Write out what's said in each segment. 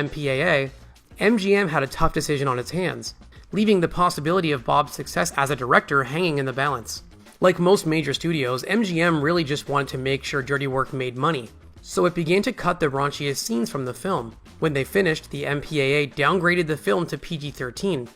MPAA, MGM had a tough decision on its hands, leaving the possibility of Bob's success as a director hanging in the balance. Like most major studios, MGM really just wanted to make sure Dirty Work made money, so it began to cut the raunchiest scenes from the film. When they finished, the MPAA downgraded the film to PG-13.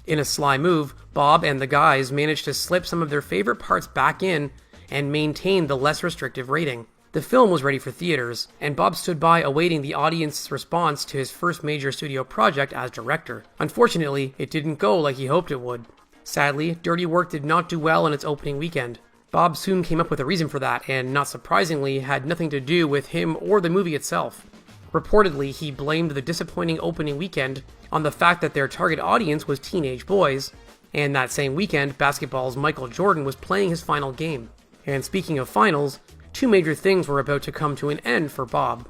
In a sly move, Bob and the guys managed to slip some of their favorite parts back in and maintain the less restrictive rating. The film was ready for theaters, and Bob stood by awaiting the audience's response to his first major studio project as director. Unfortunately, it didn't go like he hoped it would. Sadly, Dirty Work did not do well in its opening weekend. Bob soon came up with a reason for that, and not surprisingly, had nothing to do with him or the movie itself. Reportedly, he blamed the disappointing opening weekend on the fact that their target audience was teenage boys, and that same weekend, basketball's Michael Jordan was playing his final game. And speaking of finals, two major things were about to come to an end for Bob.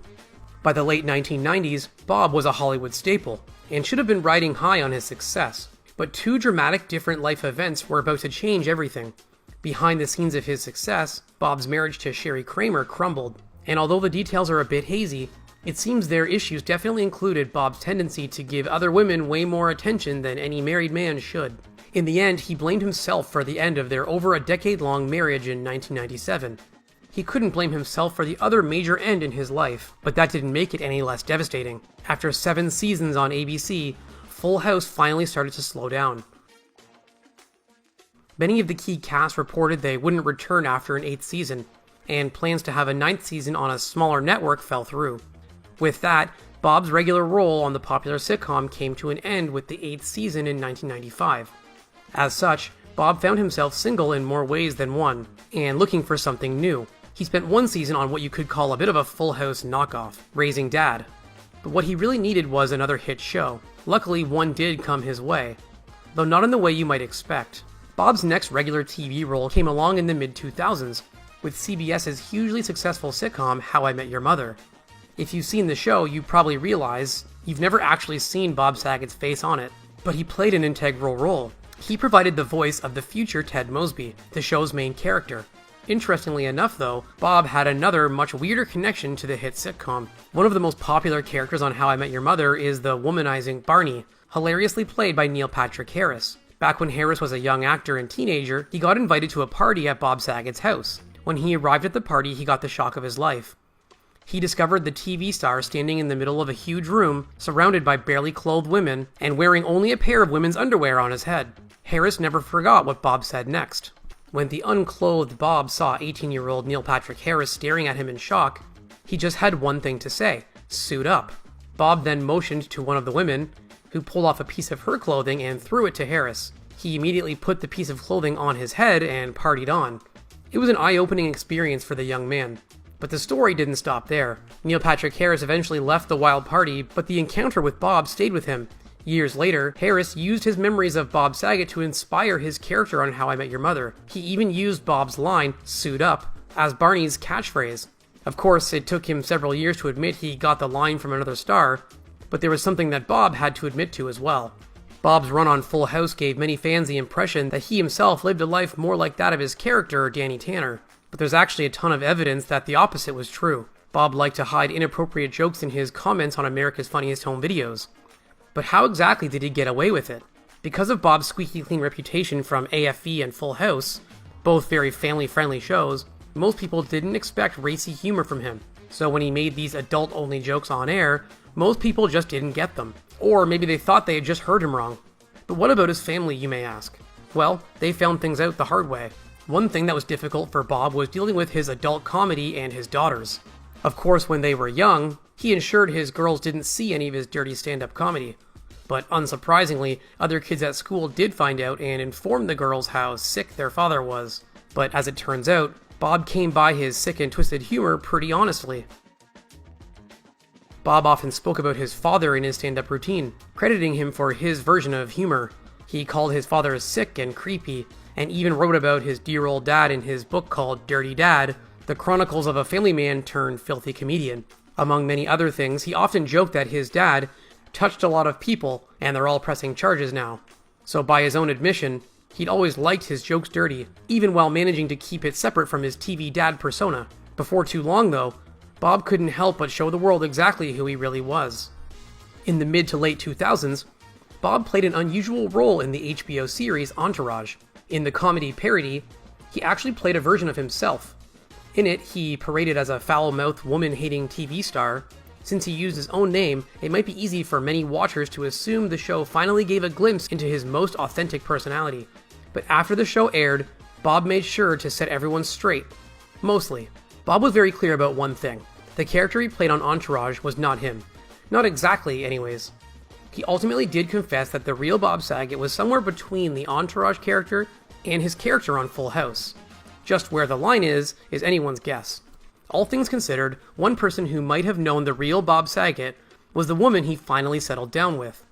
By the late 1990s, Bob was a Hollywood staple, and should have been riding high on his success. But two dramatic different life events were about to change everything. Behind the scenes of his success, Bob's marriage to Sherry Kramer crumbled, and although the details are a bit hazy, it seems their issues definitely included Bob's tendency to give other women way more attention than any married man should. In the end, he blamed himself for the end of their over a decade-long marriage in 1997. He couldn't blame himself for the other major end in his life, but that didn't make it any less devastating. After 7 seasons on ABC, Full House finally started to slow down. Many of the key cast reported they wouldn't return after an 8th season, and plans to have a 9th season on a smaller network fell through. With that, Bob's regular role on the popular sitcom came to an end with the 8th season in 1995. As such, Bob found himself single in more ways than one, and looking for something new. He spent 1 season on what you could call a bit of a Full House knockoff, Raising Dad. But what he really needed was another hit show. Luckily, one did come his way, though not in the way you might expect. Bob's next regular TV role came along in the mid-2000s, with CBS's hugely successful sitcom How I Met Your Mother. If you've seen the show, you probably realize you've never actually seen Bob Saget's face on it, but he played an integral role. He provided the voice of the future Ted Mosby, the show's main character. Interestingly enough though, Bob had another much weirder connection to the hit sitcom. One of the most popular characters on How I Met Your Mother is the womanizing Barney, hilariously played by Neil Patrick Harris. Back when Harris was a young actor and teenager, he got invited to a party at Bob Saget's house. When he arrived at the party, he got the shock of his life. He discovered the TV star standing in the middle of a huge room, surrounded by barely clothed women, and wearing only a pair of women's underwear on his head. Harris never forgot what Bob said next. When the unclothed Bob saw 18-year-old Neil Patrick Harris staring at him in shock, he just had one thing to say: suit up. Bob then motioned to one of the women, who pulled off a piece of her clothing and threw it to Harris. He immediately put the piece of clothing on his head and partied on. It was an eye-opening experience for the young man. But the story didn't stop there. Neil Patrick Harris eventually left the wild party, but the encounter with Bob stayed with him. Years later, Harris used his memories of Bob Saget to inspire his character on How I Met Your Mother. He even used Bob's line, "suit up," as Barney's catchphrase. Of course, it took him several years to admit he got the line from another star, but there was something that Bob had to admit to as well. Bob's run on Full House gave many fans the impression that he himself lived a life more like that of his character, Danny Tanner. But there's actually a ton of evidence that the opposite was true. Bob liked to hide inappropriate jokes in his comments on America's Funniest Home Videos. But how exactly did he get away with it? Because of Bob's squeaky clean reputation from AFV and Full House, both very family-friendly shows, most people didn't expect racy humor from him. So when he made these adult-only jokes on air, most people just didn't get them. Or maybe they thought they had just heard him wrong. But what about his family, you may ask? Well, they found things out the hard way. One thing that was difficult for Bob was dealing with his adult comedy and his daughters. Of course, when they were young, he ensured his girls didn't see any of his dirty stand-up comedy. But unsurprisingly, other kids at school did find out and informed the girls how sick their father was. But as it turns out, Bob came by his sick and twisted humor pretty honestly. Bob often spoke about his father in his stand-up routine, crediting him for his version of humor. He called his father sick and creepy, and even wrote about his dear old dad in his book called Dirty Dad, The Chronicles of a Family Man Turned Filthy Comedian. Among many other things, he often joked that his dad touched a lot of people, and they're all pressing charges now. So by his own admission, he'd always liked his jokes dirty, even while managing to keep it separate from his TV dad persona. Before too long though, Bob couldn't help but show the world exactly who he really was. In the mid to late 2000s, Bob played an unusual role in the HBO series Entourage. In the comedy parody, he actually played a version of himself. In it, he paraded as a foul-mouthed, woman-hating TV star. Since he used his own name, it might be easy for many watchers to assume the show finally gave a glimpse into his most authentic personality. But after the show aired, Bob made sure to set everyone straight. Mostly. Bob was very clear about one thing. The character he played on Entourage was not him. Not exactly, anyways. He ultimately did confess that the real Bob Saget was somewhere between the Entourage character and his character on Full House. Just where the line is anyone's guess. All things considered, one person who might have known the real Bob Saget was the woman he finally settled down with.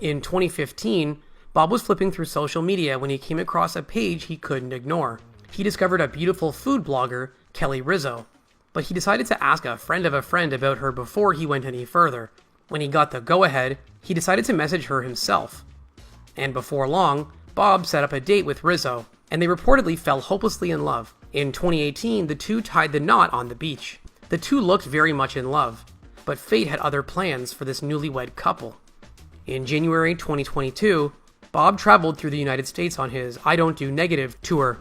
In 2015, Bob was flipping through social media when he came across a page he couldn't ignore. He discovered a beautiful food blogger, Kelly Rizzo, but he decided to ask a friend of a friend about her before he went any further. When he got the go-ahead, he decided to message her himself. And before long, Bob set up a date with Rizzo, and they reportedly fell hopelessly in love. In 2018, the two tied the knot on the beach. The two looked very much in love, but fate had other plans for this newlywed couple. In January 2022, Bob traveled through the United States on his I Don't Do Negative tour.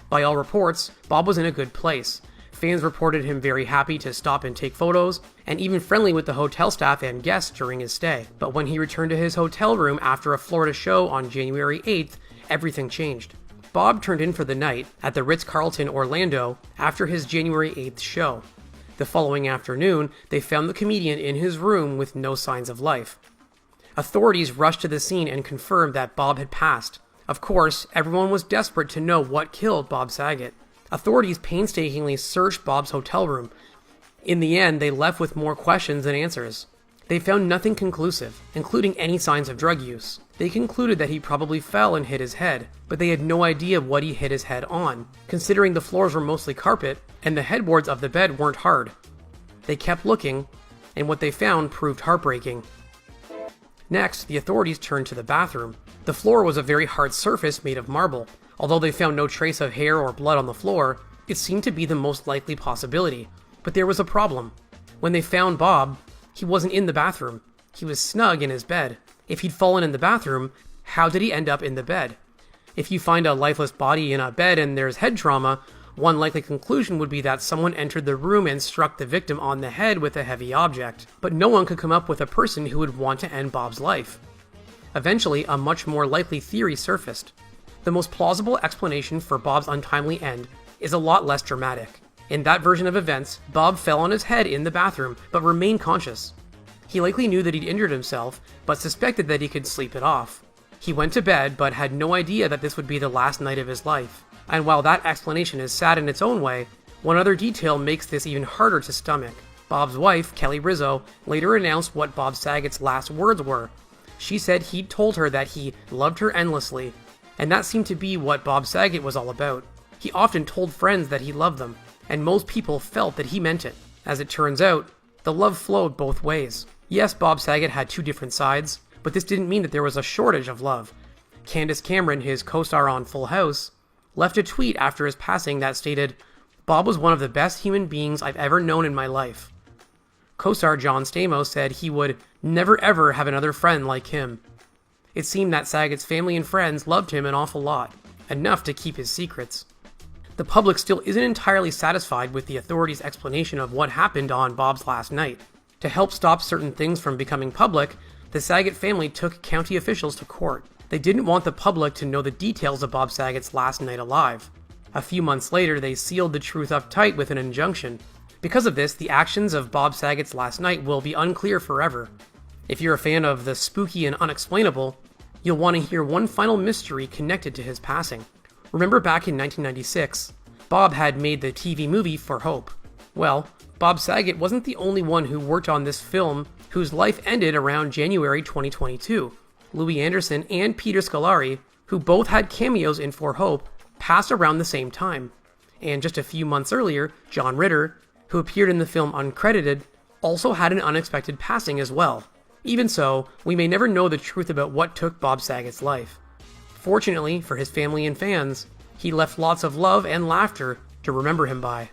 By all reports, Bob was in a good place. Fans reported him very happy to stop and take photos, and even friendly with the hotel staff and guests during his stay. But when he returned to his hotel room after a Florida show on January 8th, everything changed. Bob turned in for the night at the Ritz-Carlton Orlando after his January 8th show. The following afternoon, they found the comedian in his room with no signs of life. Authorities rushed to the scene and confirmed that Bob had passed. Of course, everyone was desperate to know what killed Bob Saget. Authorities painstakingly searched Bob's hotel room. In the end, they left with more questions than answers. They found nothing conclusive, including any signs of drug use. They concluded that he probably fell and hit his head, but they had no idea what he hit his head on, considering the floors were mostly carpet and the headboards of the bed weren't hard. They kept looking, and what they found proved heartbreaking. Next, the authorities turned to the bathroom. The floor was a very hard surface made of marble. Although they found no trace of hair or blood on the floor, it seemed to be the most likely possibility. But there was a problem. When they found Bob, he wasn't in the bathroom. He was snug in his bed. If he'd fallen in the bathroom, how did he end up in the bed? If you find a lifeless body in a bed and there's head trauma, one likely conclusion would be that someone entered the room and struck the victim on the head with a heavy object. But no one could come up with a person who would want to end Bob's life. Eventually, a much more likely theory surfaced. The most plausible explanation for Bob's untimely end is a lot less dramatic. In that version of events, Bob fell on his head in the bathroom, but remained conscious. He likely knew that he'd injured himself, but suspected that he could sleep it off. He went to bed, but had no idea that this would be the last night of his life. And while that explanation is sad in its own way, one other detail makes this even harder to stomach. Bob's wife, Kelly Rizzo, later announced what Bob Saget's last words were. She said he'd told her that he loved her endlessly, and that seemed to be what Bob Saget was all about. He often told friends that he loved them, and most people felt that he meant it. As it turns out, the love flowed both ways. Yes, Bob Saget had two different sides, but this didn't mean that there was a shortage of love. Candace Cameron, his co-star on Full House, left a tweet after his passing that stated, "Bob was one of the best human beings I've ever known in my life." Co-star John Stamos said he would never ever have another friend like him. It seemed that Saget's family and friends loved him an awful lot, enough to keep his secrets. The public still isn't entirely satisfied with the authorities' explanation of what happened on Bob's last night. To help stop certain things from becoming public, the Saget family took county officials to court. They didn't want the public to know the details of Bob Saget's last night alive. A few months later, they sealed the truth up tight with an injunction. Because of this, the actions of Bob Saget's last night will be unclear forever. If you're a fan of the spooky and unexplainable, you'll want to hear one final mystery connected to his passing. Remember back in 1996, Bob had made the TV movie For Hope. Well, Bob Saget wasn't the only one who worked on this film whose life ended around January 2022. Louis Anderson and Peter Scolari, who both had cameos in For Hope, passed around the same time. And just a few months earlier, John Ritter, who appeared in the film uncredited, also had an unexpected passing as well. Even so, we may never know the truth about what took Bob Saget's life. Fortunately for his family and fans, he left lots of love and laughter to remember him by.